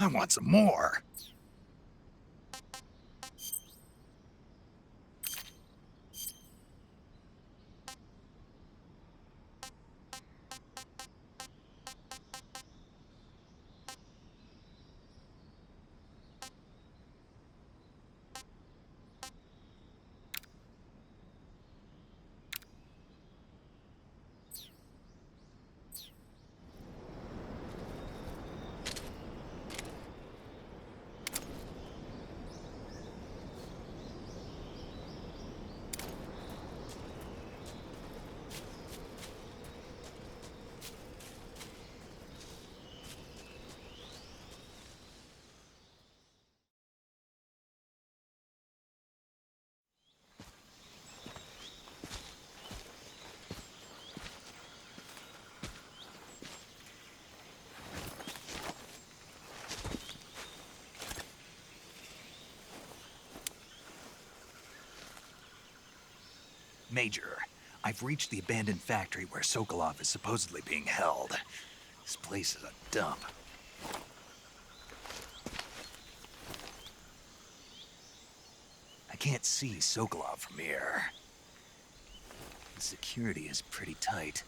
I want some more. Major, I've reached the abandoned factory where Sokolov is supposedly being held. This place is a dump. I can't see Sokolov from here. The security is pretty tight.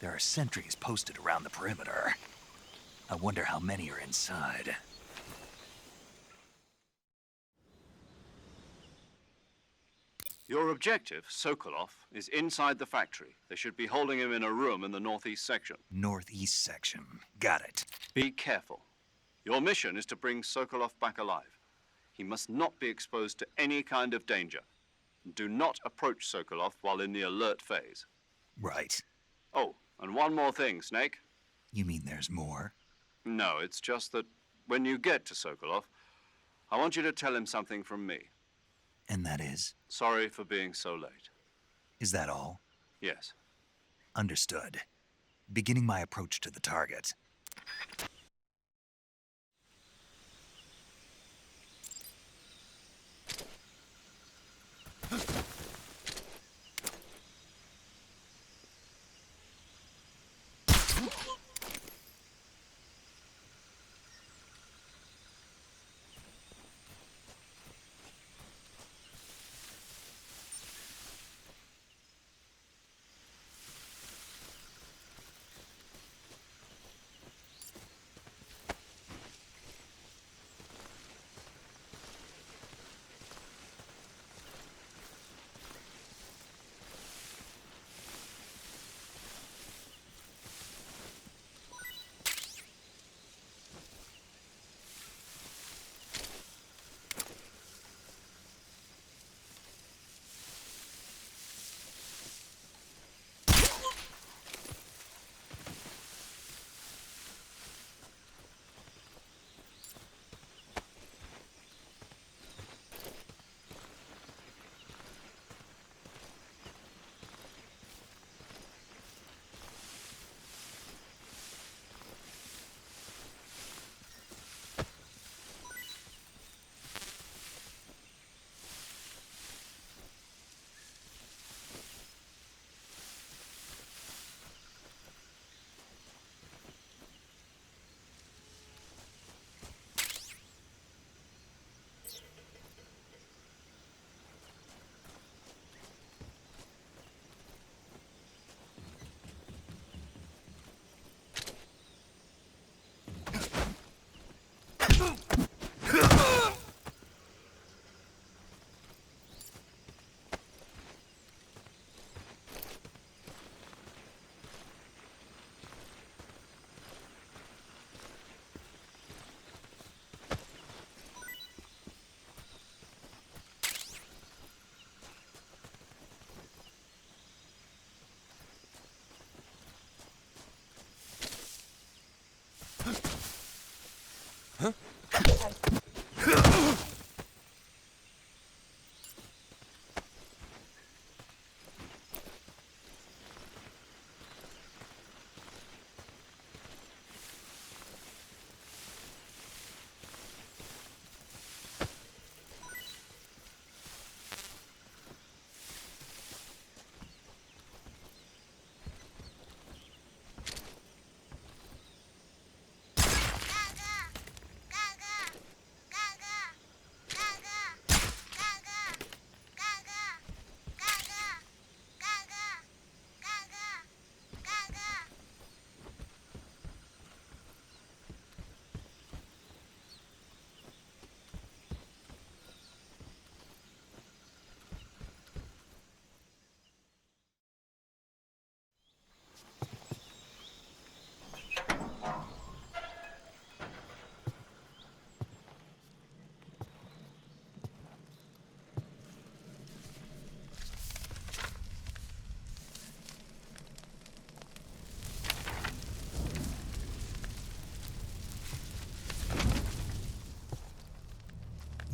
There are sentries posted around the perimeter. I wonder how many are inside. Your objective, Sokolov, is inside the factory. They should be holding him in a room in the northeast section. Northeast section. Got it. Be careful. Your mission is to bring Sokolov back alive. He must not be exposed to any kind of danger. Do not approach Sokolov while in the alert phase. Right. Oh, and one more thing, Snake. You mean there's more? No, it's just that when you get to Sokolov, I want you to tell him something from me. And that is? Sorry for being so late. Is that all? Yes. Understood. Beginning my approach to the target.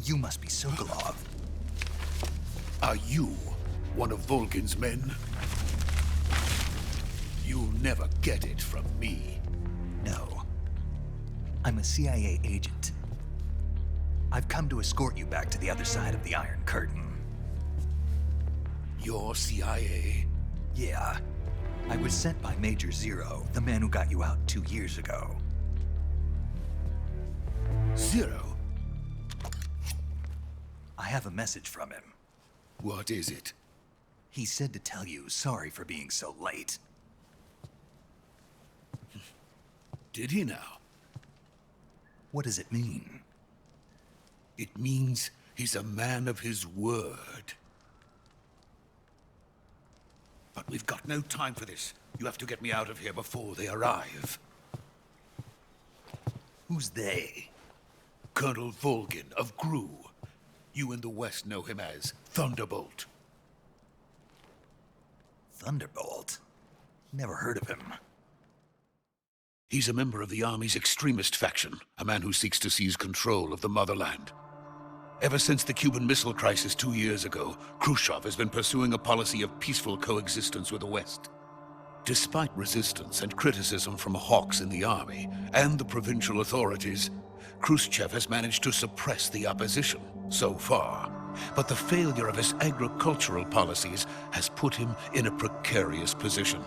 You must be Sokolov. Are you one of Volgin's men? You'll never get it from me. No. I'm a CIA agent. I've come to escort you back to the other side of the Iron Curtain. You're CIA? Yeah. I was sent by Major Zero, the man who got you out 2 years ago. Zero? I have a message from him. What is it? He said to tell you sorry for being so late. Did he now? What does it mean? It means he's a man of his word. But we've got no time for this. You have to get me out of here before they arrive. Who's they? Colonel Volgin of GRU. You in the West know him as Thunderbolt. Thunderbolt? Never heard of him. He's a member of the Army's extremist faction, a man who seeks to seize control of the motherland. Ever since the Cuban Missile Crisis 2 years ago, Khrushchev has been pursuing a policy of peaceful coexistence with the West. Despite resistance and criticism from hawks in the army and the provincial authorities, Khrushchev has managed to suppress the opposition so far. But the failure of his agricultural policies has put him in a precarious position.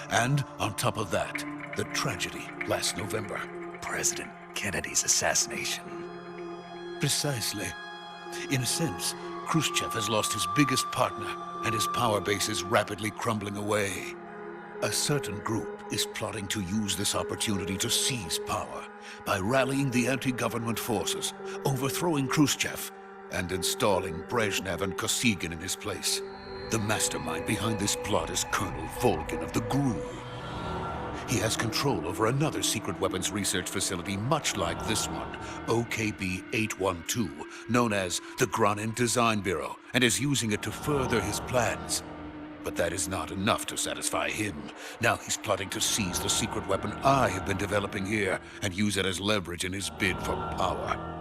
And on top of that, the tragedy last November. President Kennedy's assassination. Precisely. In a sense, Khrushchev has lost his biggest partner, and his power base is rapidly crumbling away. A certain group is plotting to use this opportunity to seize power by rallying the anti-government forces, overthrowing Khrushchev, and installing Brezhnev and Kosygin in his place. The mastermind behind this plot is Colonel Volgin of the GRU. He has control over another secret weapons research facility much like this one, OKB-812, known as the Granin Design Bureau, and is using it to further his plans. But that is not enough to satisfy him. Now he's plotting to seize the secret weapon I have been developing here and use it as leverage in his bid for power.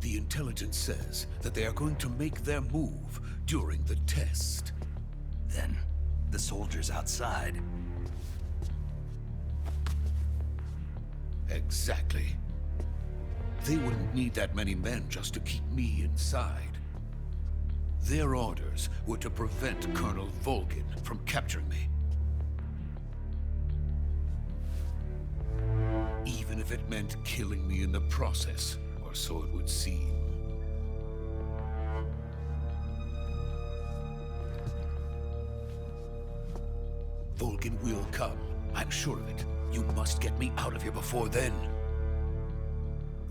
The intelligence says that they are going to make their move during the test. Then, the soldiers outside. Exactly. They wouldn't need that many men just to keep me inside. Their orders were to prevent Colonel Volgin from capturing me. Even if it meant killing me in the process, or so it would seem. Volgin will come. I'm sure of it. You must get me out of here before then.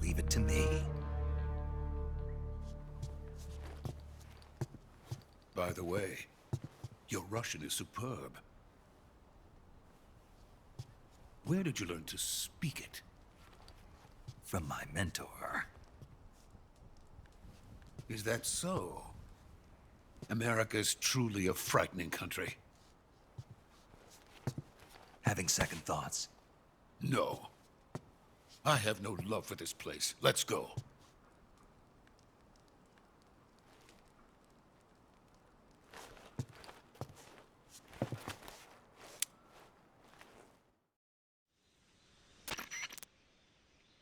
Leave it to me. By the way, your Russian is superb. Where did you learn to speak it? From my mentor. Is that so? America's truly a frightening country. Having second thoughts. No. I have no love for this place. Let's go.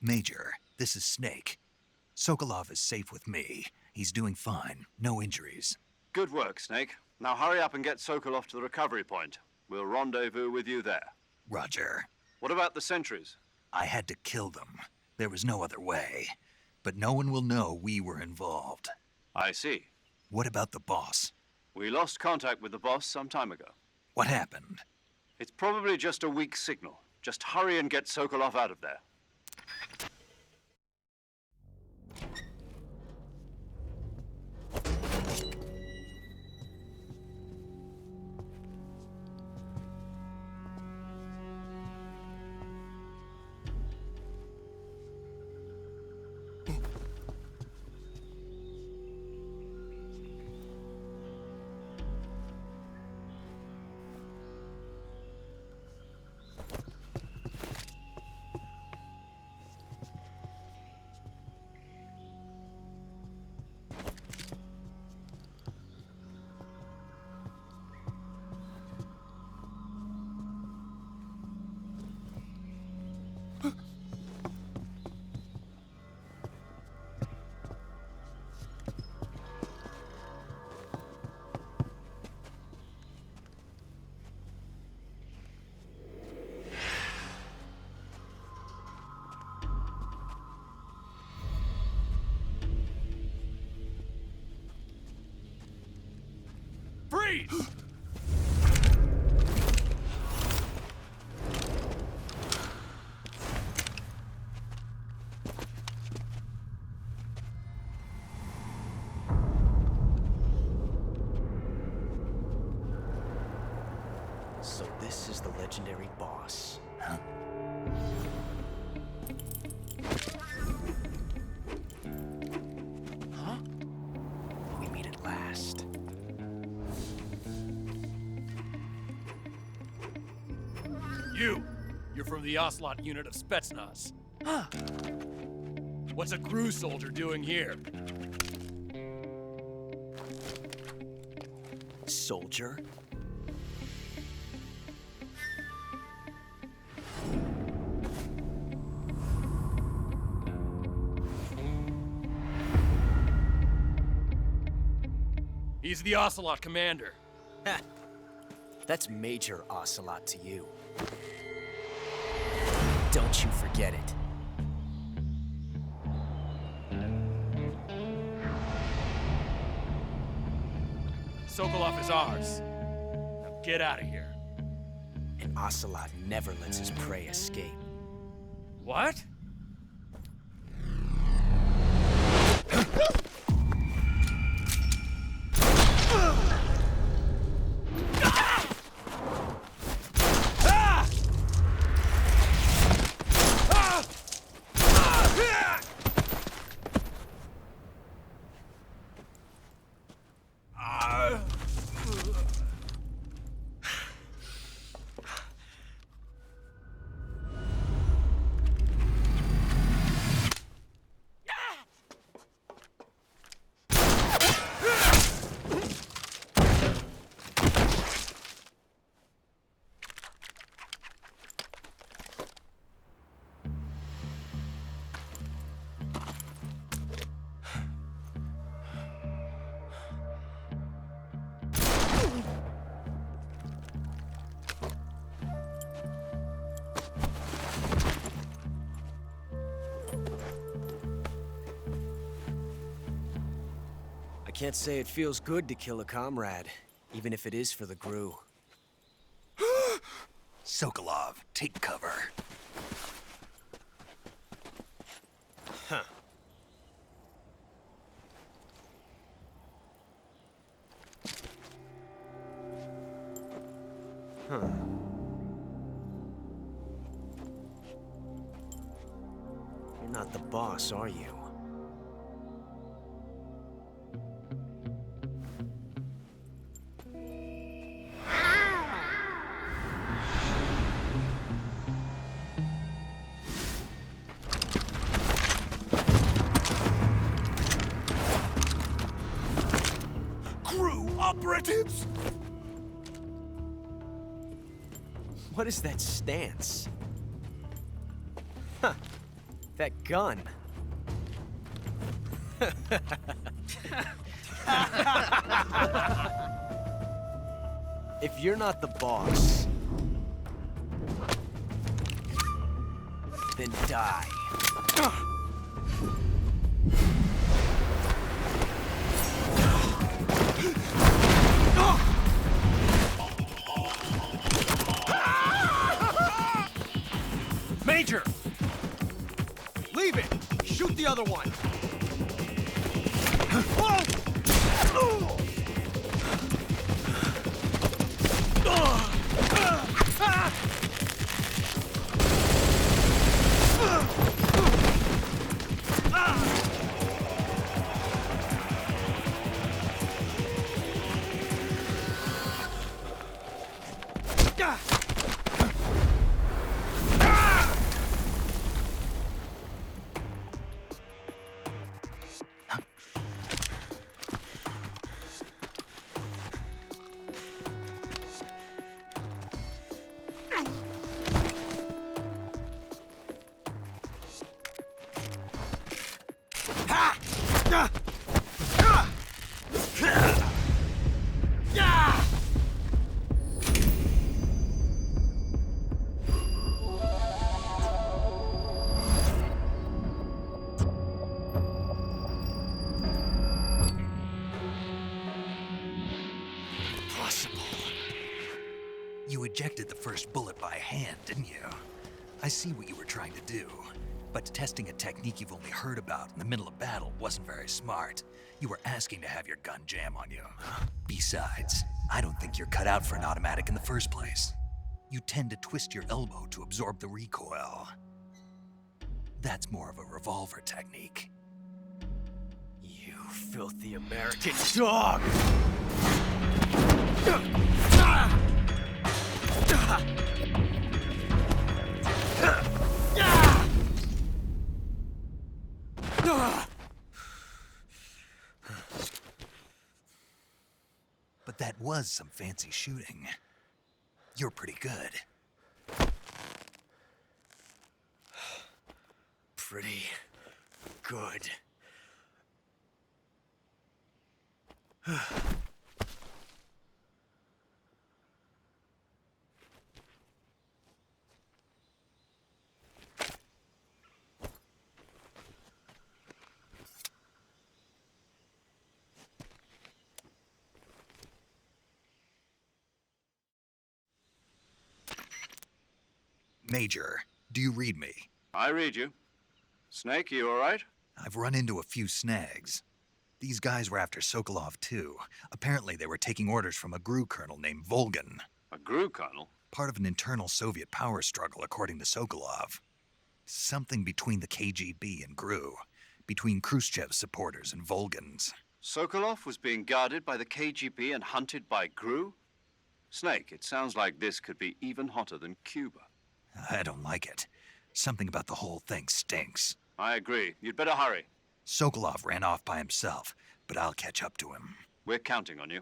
Major, this is Snake. Sokolov is safe with me. He's doing fine. No injuries. Good work, Snake. Now hurry up and get Sokolov to the recovery point. We'll rendezvous with you there. Roger. What about the sentries? I had to kill them. There was no other way. But no one will know we were involved. I see. What about the boss? We lost contact with the boss some time ago. What happened? It's probably just a weak signal. Just hurry and get Sokolov out of there. Freeze! So this is the legendary boss. Huh? Huh? We meet at last. You're from the Ocelot unit of Spetsnaz. What's a crew soldier doing here? Soldier? He's the Ocelot commander. Ha! That's Major Ocelot to you. Don't you forget it. Sokolov is ours. Now get out of here. And Ocelot never lets his prey escape. What? I can't say it feels good to kill a comrade, even if it is for the Gru. Sokolov, take cover. Huh. Huh. You're not the boss, are you? Crew operatives! What is that stance? Huh. That gun. If you're not the boss, then die. Major! Leave it! Shoot the other one! bullet by hand, didn't you? I see what you were trying to do. But testing a technique you've only heard about in the middle of battle wasn't very smart. You were asking to have your gun jam on you. Besides, I don't think you're cut out for an automatic in the first place. You tend to twist your elbow to absorb the recoil. That's more of a revolver technique. You filthy American dog! But that was some fancy shooting. You're pretty good. Pretty good. Major, do you read me? I read you. Snake, you all right? I've run into a few snags. These guys were after Sokolov too. Apparently they were taking orders from a GRU colonel named Volgin. A GRU colonel? Part of an internal Soviet power struggle, according to Sokolov. Something between the KGB and GRU. Between Khrushchev's supporters and Volgin's. Sokolov was being guarded by the KGB and hunted by GRU? Snake, it sounds like this could be even hotter than Cuba. I don't like it. Something about the whole thing stinks. I agree. You'd better hurry. Sokolov ran off by himself, but I'll catch up to him. We're counting on you.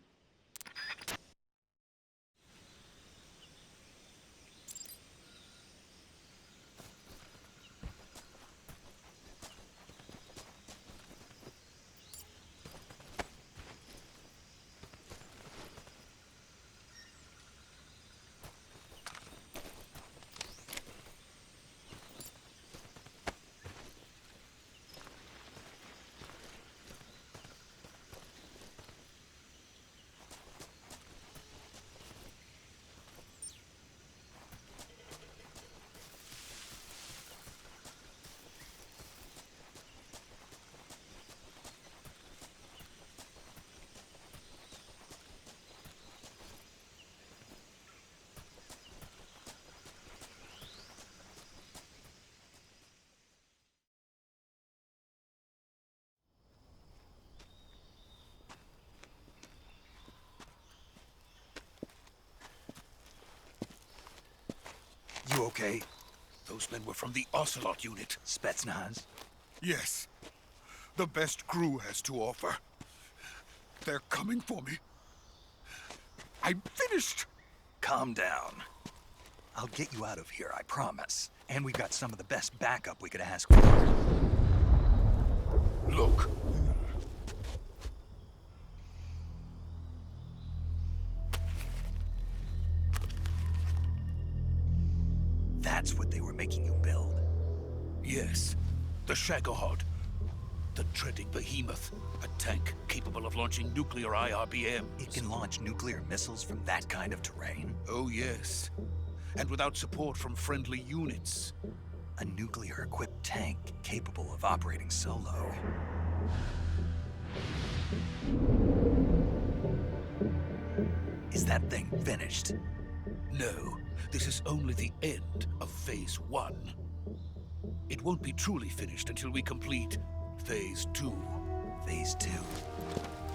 You okay? Those men were from the Ocelot unit. Spetsnaz? Yes. The best GRU has to offer. They're coming for me. I'm finished. Calm down. I'll get you out of here, I promise. And we've got some of the best backup we could ask for. Look. That's what they were making you build. Yes. The Shagohod. The treading behemoth. A tank capable of launching nuclear IRBMs. It can launch nuclear missiles from that kind of terrain? Oh, yes. And without support from friendly units. A nuclear-equipped tank capable of operating solo. Is that thing finished? No, this is only the end of Phase 1. It won't be truly finished until we complete Phase 2. Phase 2.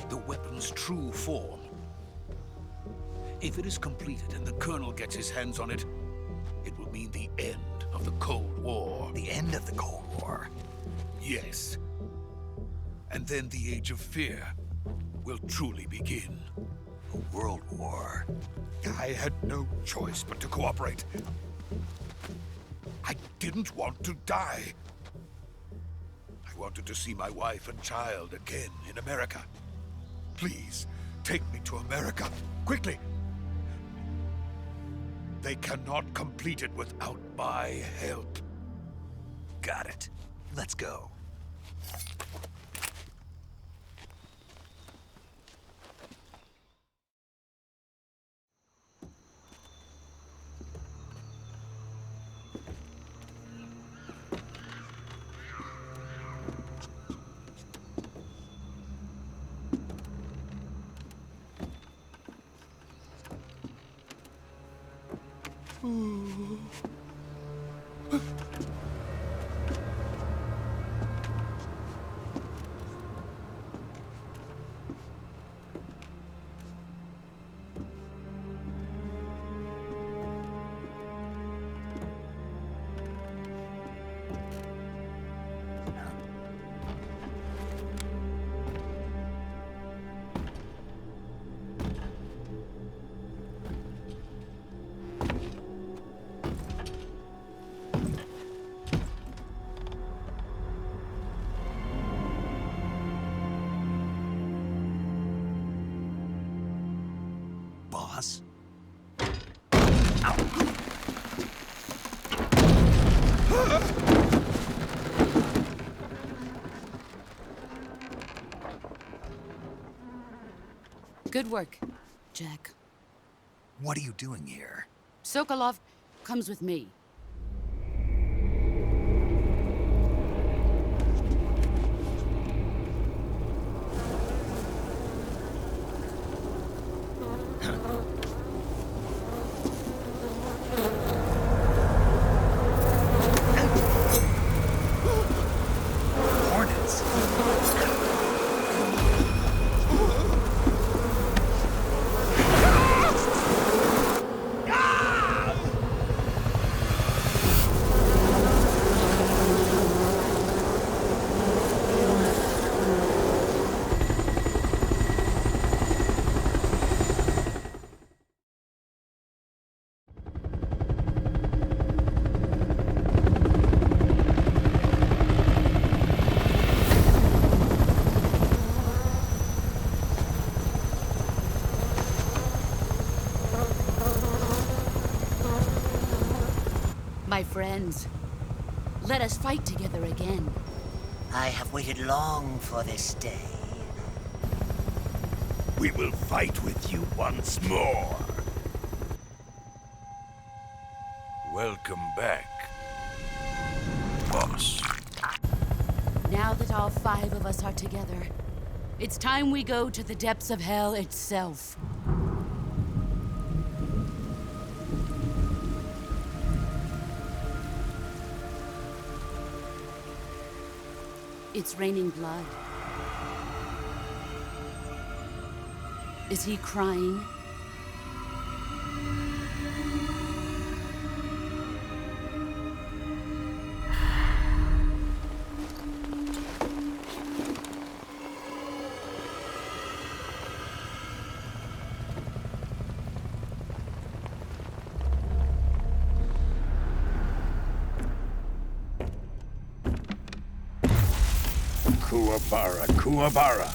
The weapon's true form. If it is completed and the Colonel gets his hands on it, it will mean the end of the Cold War. The end of the Cold War? Yes. And then the Age of Fear will truly begin. A world war. I had no choice but to cooperate. I didn't want to die. I wanted to see my wife and child again in America. Please, take me to America, quickly. They cannot complete it without my help. Got it. Let's go. Boss? Good work, Jack. What are you doing here? Sokolov comes with me. Hornets? My friends, let us fight together again. I have waited long for this day. We will fight with you once more. Welcome back, boss. Now that all 5 of us are together, it's time we go to the depths of hell itself. It's raining blood. Is he crying? Kuwabara, Kuwabara.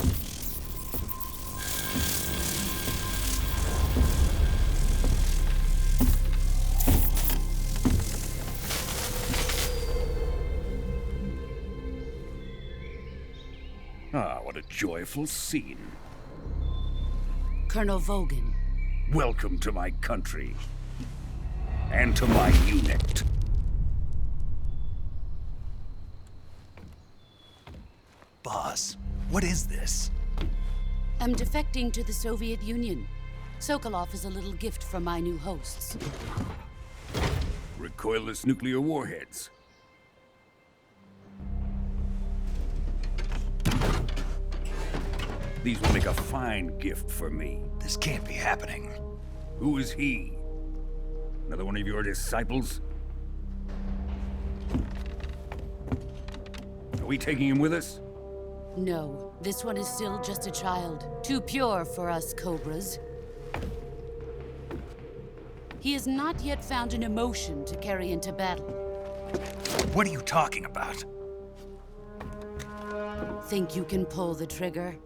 Ah, what a joyful scene. Colonel Vogan. Welcome to my country. And to my unit. Boss, what is this? I'm defecting to the Soviet Union. Sokolov is a little gift from my new hosts. Recoilless nuclear warheads. These will make a fine gift for me. This can't be happening. Who is he? Another one of your disciples? Are we taking him with us? No, this one is still just a child. Too pure for us Cobras. He has not yet found an emotion to carry into battle. What are you talking about? Think you can pull the trigger?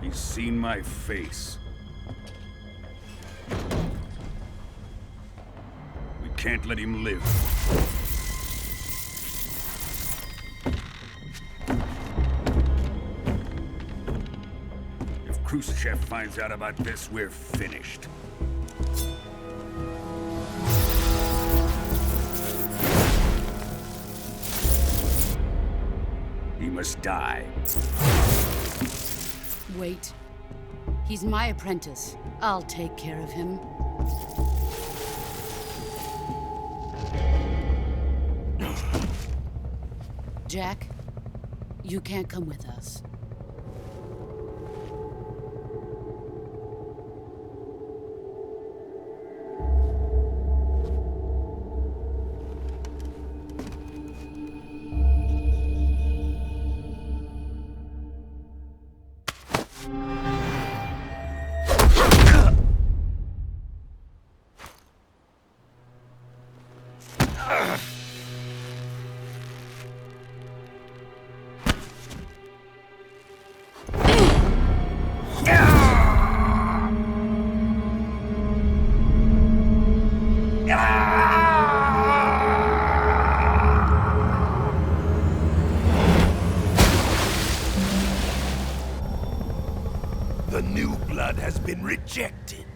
He's seen my face. We can't let him live. If Khrushchev finds out about this, we're finished. He must die. Wait. He's my apprentice. I'll take care of him. Jack, you can't come with us. The new blood has been rejected.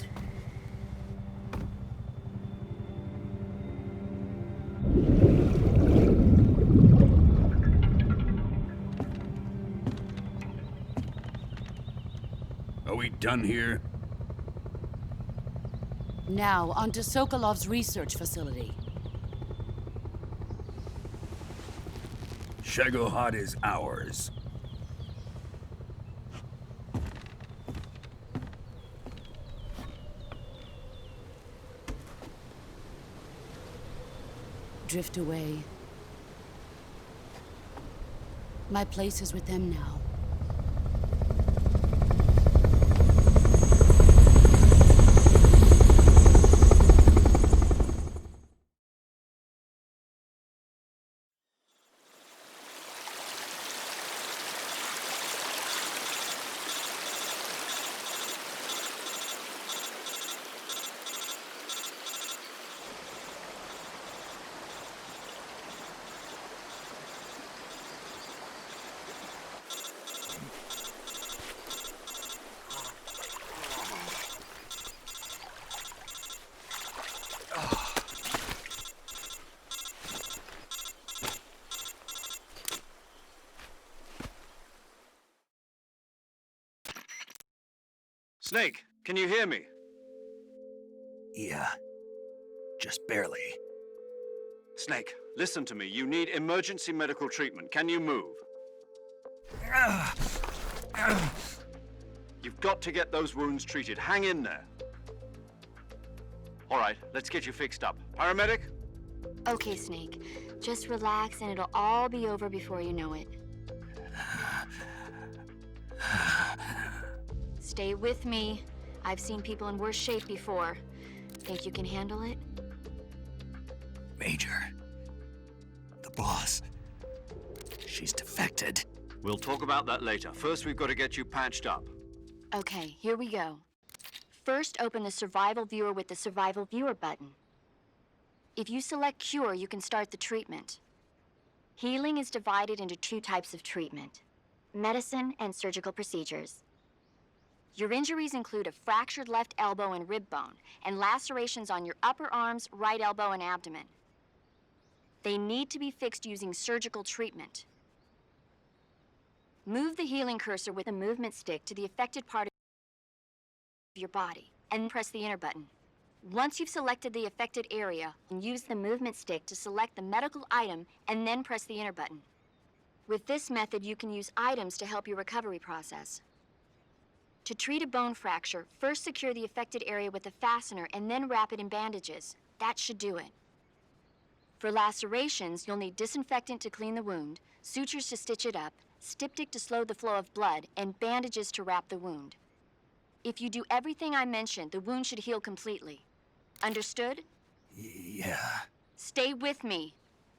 Are we done here? Now, onto Sokolov's research facility. Shagohod is ours. Drift away. My place is with them now. Snake, can you hear me? Yeah. Just barely. Snake, listen to me. You need emergency medical treatment. Can you move? You've got to get those wounds treated. Hang in there. All right, let's get you fixed up. Paramedic? Okay, Snake. Just relax and it'll all be over before you know it. Stay with me. I've seen people in worse shape before. Think you can handle it? Major. The boss. She's defected. We'll talk about that later. First, we've got to get you patched up. Okay, here we go. First, open the Survival Viewer with the Survival Viewer button. If you select Cure, you can start the treatment. Healing is divided into two types of treatment: medicine and surgical procedures. Your injuries include a fractured left elbow and rib bone, and lacerations on your upper arms, right elbow, and abdomen. They need to be fixed using surgical treatment. Move the healing cursor with a movement stick to the affected part of your body, and press the enter button. Once you've selected the affected area, use the movement stick to select the medical item, and then press the enter button. With this method, you can use items to help your recovery process. To treat a bone fracture, first secure the affected area with a fastener and then wrap it in bandages. That should do it. For lacerations, you'll need disinfectant to clean the wound, sutures to stitch it up, styptic to slow the flow of blood, and bandages to wrap the wound. If you do everything I mentioned, the wound should heal completely. Understood? Yeah. Stay with me.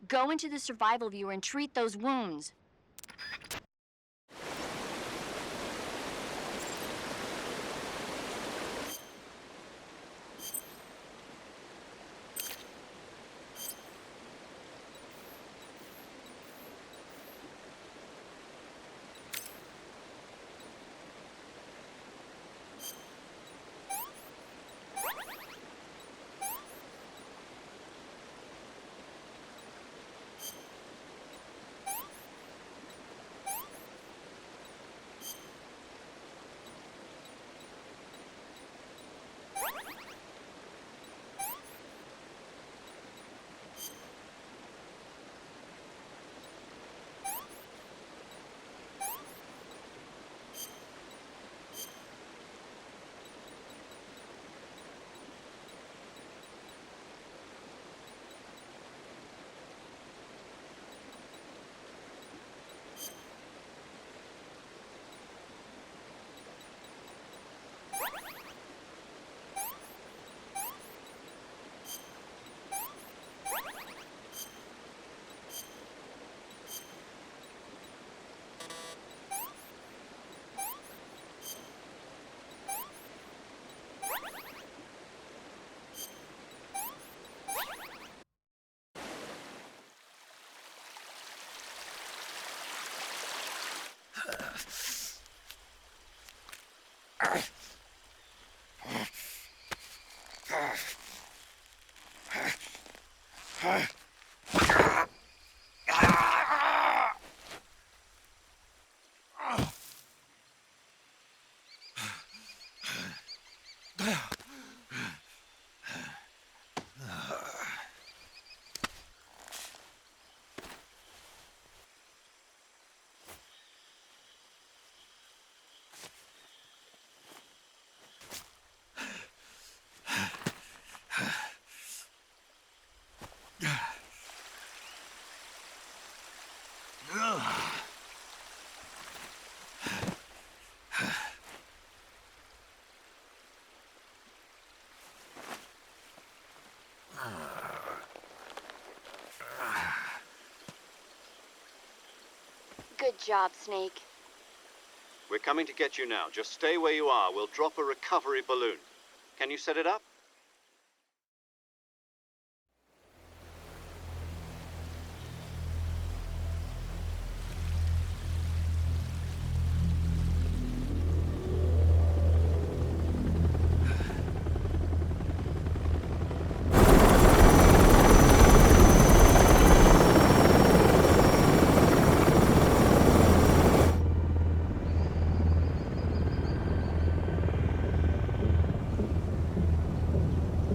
Go into the Survival Viewer and treat those wounds. Good job, Snake. We're coming to get you now. Just stay where you are. We'll drop a recovery balloon. Can you set it up?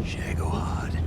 Shagohod.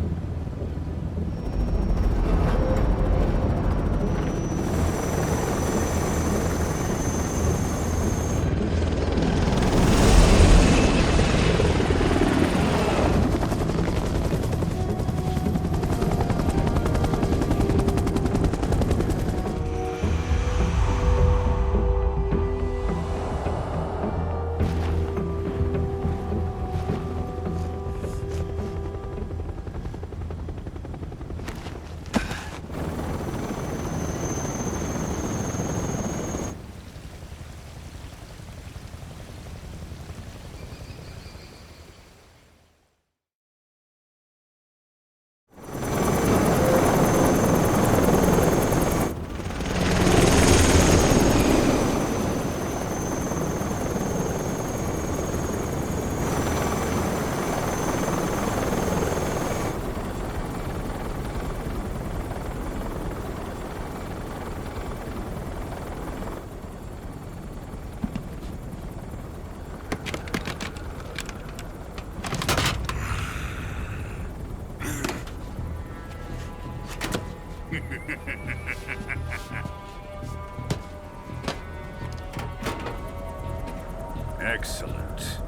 Excellent.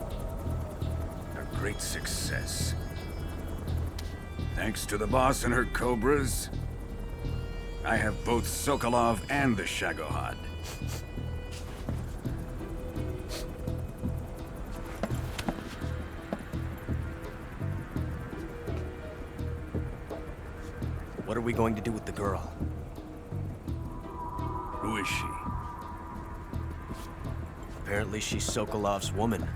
A great success. Thanks to the boss and her cobras, I have both Sokolov and the Shagohod. What are we going to do with the girl? Who is she? Apparently she's Sokolov's woman.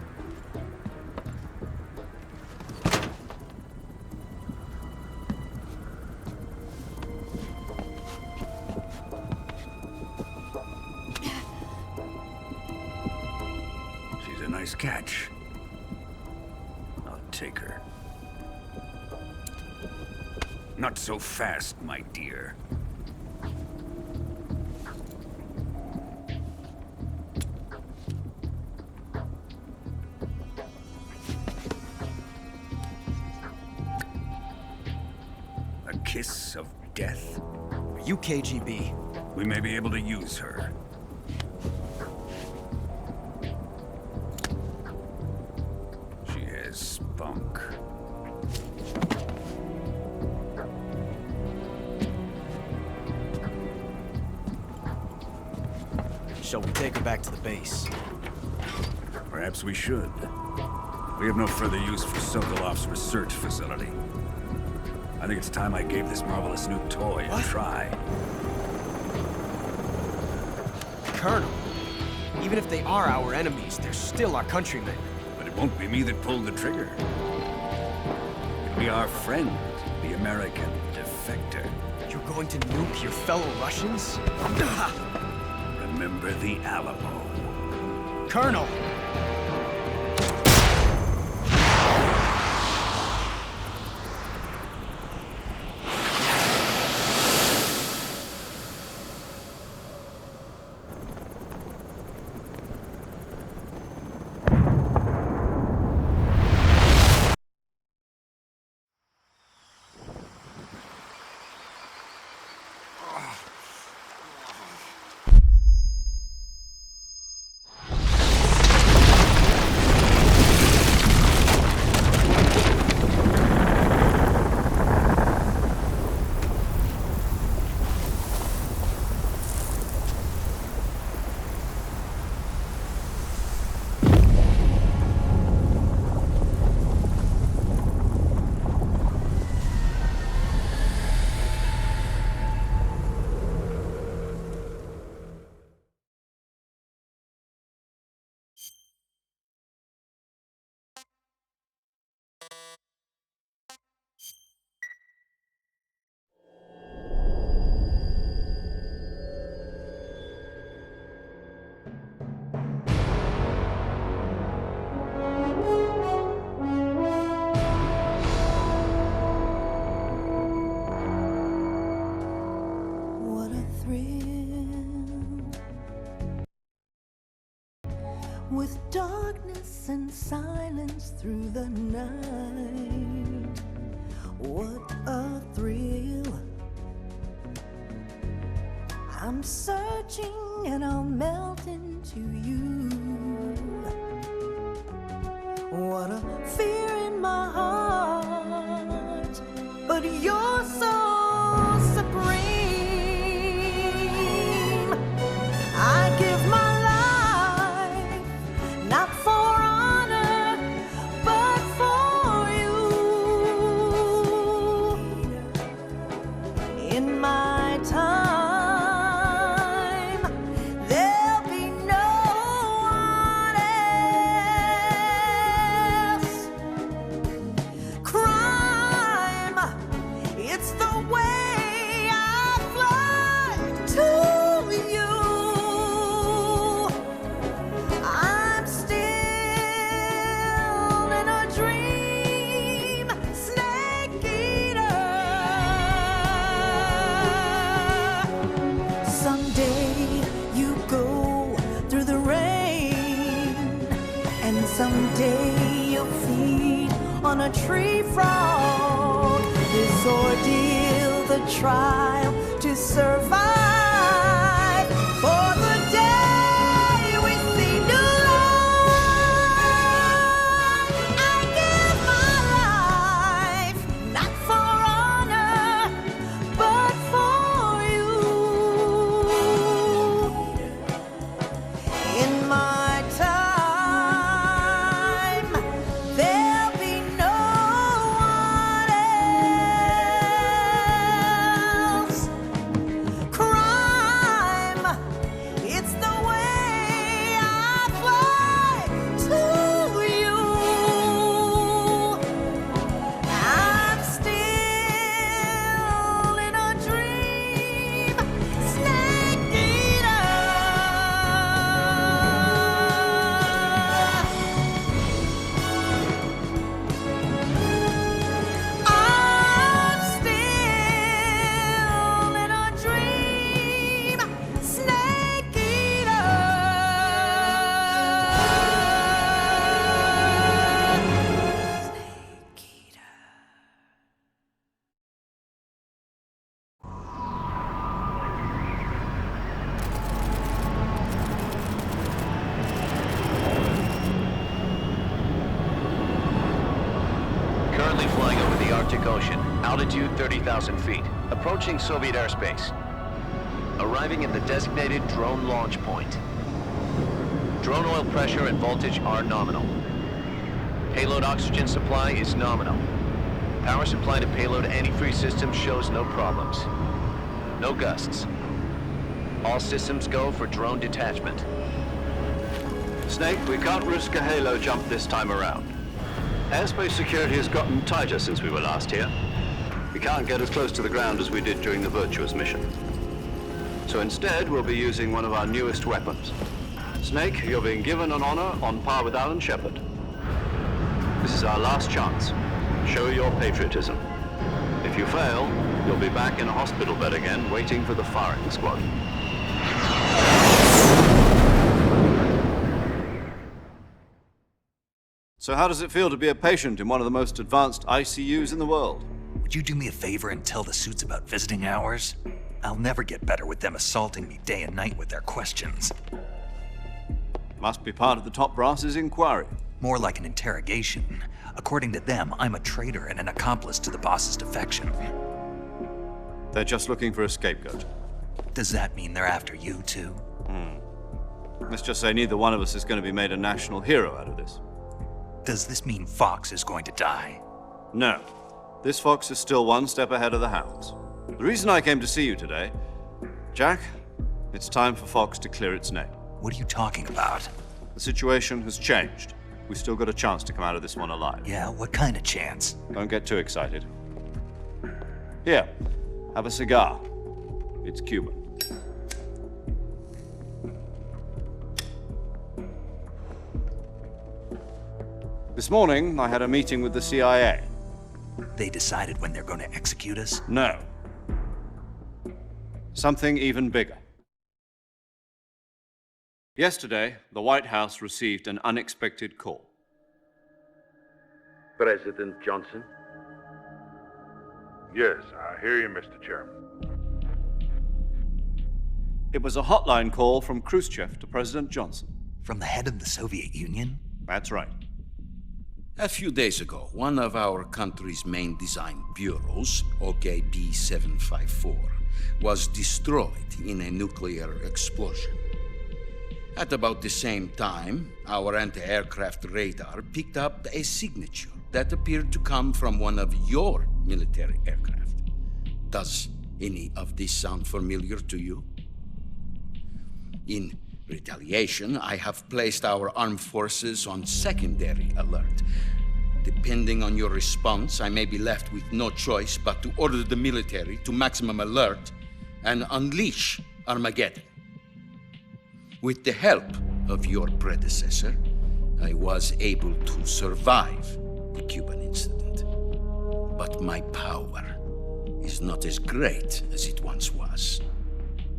She's a nice catch. I'll take her. Not so fast, my dear. A kiss of death? Are you KGB? We may be able to use her. She has spunk. Shall we take her back to the base? Perhaps we should. We have no further use for Sokolov's research facility. I think it's time I gave this marvelous new toy a try. Colonel, even if they are our enemies, they're still our countrymen. But it won't be me that pulled the trigger. It'll be our friend, the American defector. You're going to nuke your fellow Russians? Remember the Alamo. Colonel! with darkness and silence through the night. What a thrill. I'm searching and I'll melt into you. What a fear in my heart, but you're so supreme. I give my life, not for honor, but for you. In my time, there'll be no one else. Crime, it's the way I fly to you. I'm still in a dream, snake eater. Someday you go through the rain, and someday you'll feed on a tree frog. This ordeal, the trial to survive, for the day we see new light. I give my life, not for honor, but for you. In my time, there'll be no one else. Crime, it's the way I fly to you. I'm still in a dream, snake eater. I'm still in a dream, snake eater. Snake eater. Currently flying over the Arctic Ocean, altitude 30,000 feet, approaching Soviet airspace. Arriving at the designated drone launch point. Drone oil pressure and voltage are nominal. Payload oxygen supply is nominal. Power supply to payload antifreeze system shows no problems. No gusts. All systems go for drone detachment. Snake, we can't risk a halo jump this time around. Airspace security has gotten tighter since we were last here. We can't get as close to the ground as we did during the Virtuous mission. So instead, we'll be using one of our newest weapons. Snake, you're being given an honor on par with Alan Shepard. This is our last chance. Show your patriotism. If you fail, you'll be back in a hospital bed again, waiting for the firing squad. So how does it feel to be a patient in one of the most advanced ICUs in the world? Would you do me a favor and tell the suits about visiting hours? I'll never get better with them assaulting me day and night with their questions. Must be part of the top brass's inquiry. More like an interrogation. According to them, I'm a traitor and an accomplice to the boss's defection. They're just looking for a scapegoat. Does that mean they're after you, too? Let's just say neither one of us is going to be made a national hero out of this. Does this mean Fox is going to die? No. This fox is still one step ahead of the hounds. The reason I came to see you today, Jack, it's time for Fox to clear its name. What are you talking about? The situation has changed. We've still got a chance to come out of this one alive. Yeah, what kind of chance? Don't get too excited. Here, have a cigar. It's Cuban. This morning, I had a meeting with the CIA. They decided when they're going to execute us? No. Something even bigger. Yesterday, the White House received an unexpected call. President Johnson? Yes, I hear you, Mr. Chairman. It was a hotline call from Khrushchev to President Johnson. From the head of the Soviet Union? That's right. A few days ago, one of our country's main design bureaus, OKB 754, was destroyed in a nuclear explosion. At about the same time, our anti-aircraft radar picked up a signature that appeared to come from one of your military aircraft. Does any of this sound familiar to you? In retaliation, I have placed our armed forces on secondary alert. Depending on your response, I may be left with no choice but to order the military to maximum alert and unleash Armageddon. With the help of your predecessor, I was able to survive the Cuban incident. But my power is not as great as it once was.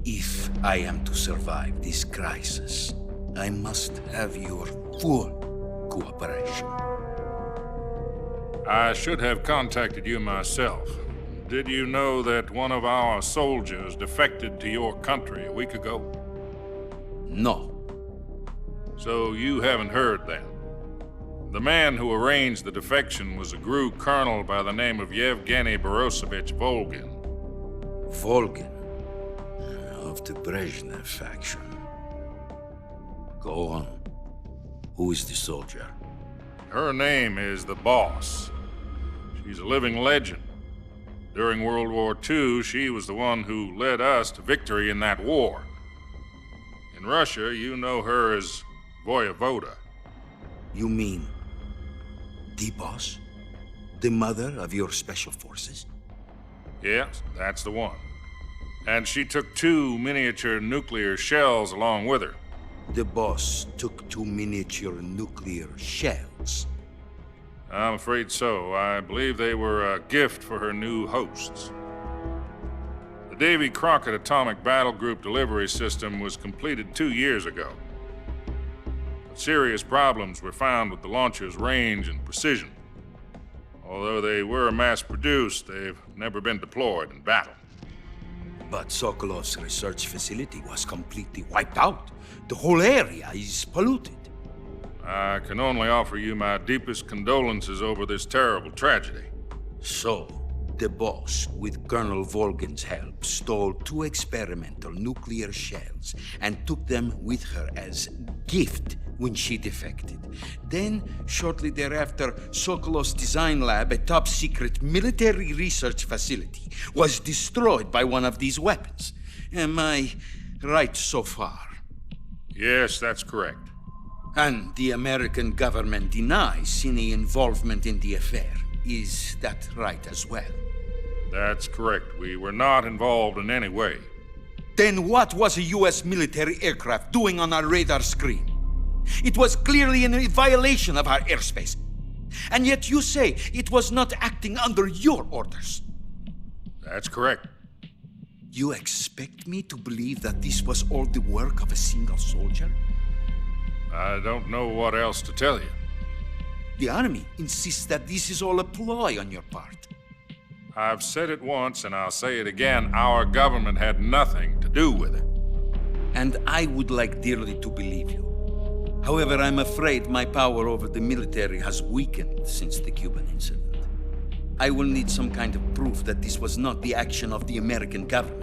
If I am to survive this crisis, I must have your full cooperation. I should have contacted you myself. Did you know that one of our soldiers defected to your country a week ago? No. So you haven't heard then. The man who arranged the defection was a GRU colonel by the name of Yevgeny Borosovich Volgin. Volgin? Of the Brezhnev faction. Go on. Who is the soldier? Her name is the Boss. She's a living legend. During World War II, she was the one who led us to victory in that war. In Russia, you know her as Voyevoda. You mean the Boss? The mother of your special forces? Yes, that's the one. And she took 2 miniature nuclear shells along with her. The Boss took 2 miniature nuclear shells? I'm afraid so. I believe they were a gift for her new hosts. The Davy Crockett Atomic Battle Group delivery system was completed 2 years ago. But serious problems were found with the launcher's range and precision. Although they were mass-produced, they've never been deployed in battle. But Sokolov's research facility was completely wiped out. The whole area is polluted. I can only offer you my deepest condolences over this terrible tragedy. So, the Boss, with Colonel Volgin's help, stole 2 experimental nuclear shells and took them with her as gift when she defected. Then, shortly thereafter, Sokolov's design lab, a top-secret military research facility, was destroyed by one of these weapons. Am I right so far? Yes, that's correct. And the American government denies any involvement in the affair. Is that right as well? That's correct. We were not involved in any way. Then what was a U.S. military aircraft doing on our radar screen? It was clearly in violation of our airspace. And yet you say it was not acting under your orders. That's correct. You expect me to believe that this was all the work of a single soldier? I don't know what else to tell you. The Army insists that this is all a ploy on your part. I've said it once and I'll say it again. Our government had nothing to do with it. And I would like dearly to believe you. However, I'm afraid my power over the military has weakened since the Cuban incident. I will need some kind of proof that this was not the action of the American government.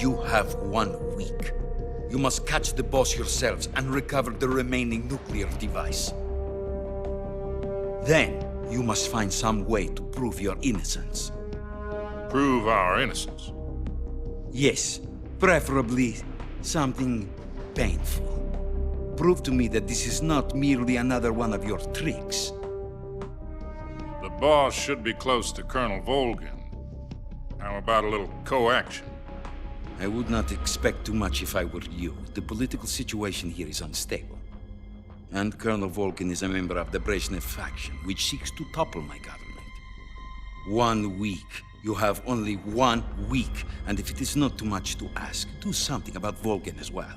You have 1 week. You must catch the Boss yourselves and recover the remaining nuclear device. Then, you must find some way to prove your innocence. Prove our innocence? Yes, preferably something painful. Prove to me that this is not merely another one of your tricks. The Boss should be close to Colonel Volgin. How about a little co-action? I would not expect too much if I were you. The political situation here is unstable. And Colonel Volgin is a member of the Brezhnev faction, which seeks to topple my government. 1 week You have only 1 week, and if it is not too much to ask, do something about Volgin as well.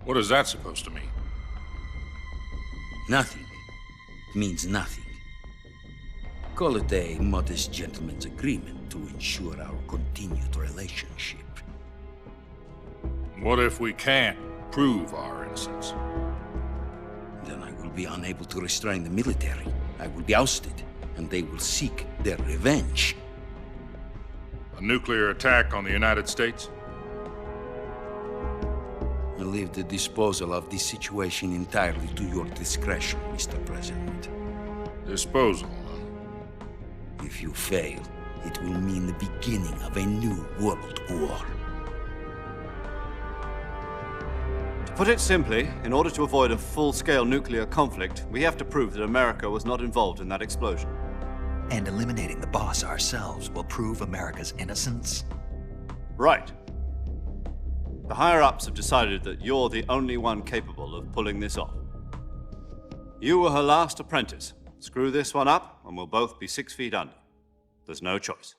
What is that supposed to mean? Nothing. It means nothing. Call it a modest gentleman's agreement to ensure our continued relationship. What if we can't prove our innocence? Then I will be unable to restrain the military. I will be ousted, and they will seek their revenge. A nuclear attack on the United States? I leave the disposal of this situation entirely to your discretion, Mr. President. Disposal, huh? If you fail, it will mean the beginning of a new world war. To put it simply, in order to avoid a full-scale nuclear conflict, we have to prove that America was not involved in that explosion. And eliminating the boss ourselves will prove America's innocence? Right. The higher-ups have decided that you're the only one capable of pulling this off. You were her last apprentice. Screw this one up, and we'll both be 6 feet under. There's no choice.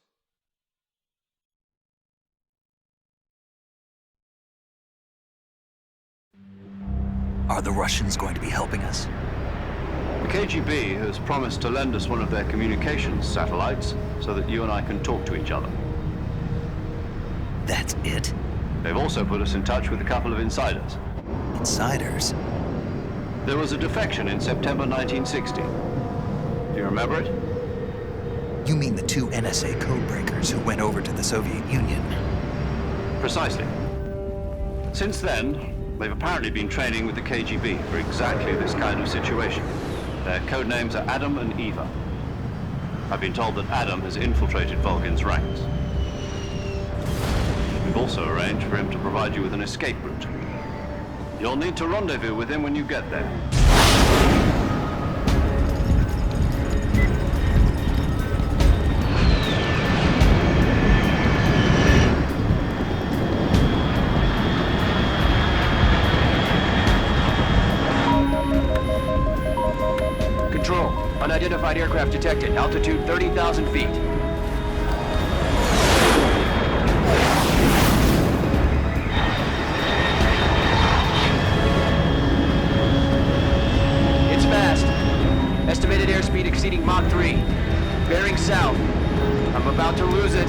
Are the Russians going to be helping us? The KGB has promised to lend us one of their communications satellites so that you and I can talk to each other. That's it? They've also put us in touch with a couple of insiders. Insiders? There was a defection in September 1960. Do you remember it? You mean the 2 NSA codebreakers who went over to the Soviet Union? Precisely. Since then, they've apparently been training with the KGB for exactly this kind of situation. Their code names are Adam and Eva. I've been told that Adam has infiltrated Volgin's ranks. We've also arranged for him to provide you with an escape route. You'll need to rendezvous with him when you get there. Control. Unidentified aircraft detected. Altitude 30,000 feet. It's fast. Estimated airspeed exceeding Mach 3. Bearing south. I'm about to lose it.